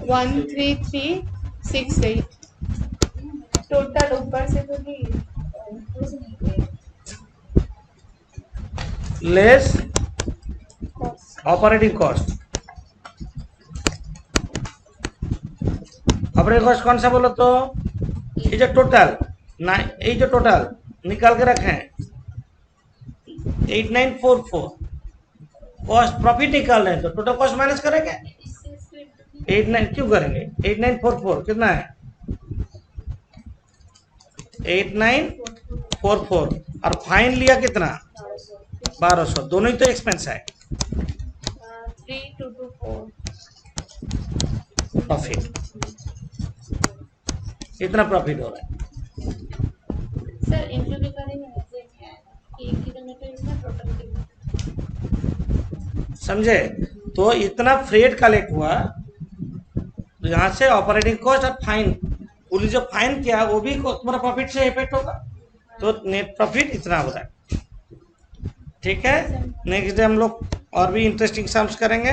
13368 टोटल ऊपर से तो नहीं less operating cost. Operating cost कौन सा बोलो तो? ये जो टोटल ना, ये जो टोटल निकाल के रखे हैं 8944 कॉस्ट प्रॉफिट निकाल रहे हैं तो टोटल कॉस्ट माइनस करेंगे 89 क्यों करेंगे? 8944 कितना है? 8944 और फाइन लिया कितना? 1200। दोनों ही तो एक्सपेंस है। 3224 प्रॉफिट कितना प्रॉफिट हो रहा है? सर इंटू भी करेंगे ऐसे नहीं आएगा 1 किलोमीटर इसका टोटल कितना समझे? तो इतना फ्रेट कलेक्ट हुआ तो यहाँ से ऑपरेटिंग कॉस्ट और फाइन, पुलिस जो फाइन किया वो भी तुम्हारा प्रॉफिट से इफेक्ट होगा, तो नेट प्रॉफिट इतना हो रहा है। ठीक है, नेक्स्ट डे हम लोग और भी इंटरेस्टिंग सम्स करेंगे।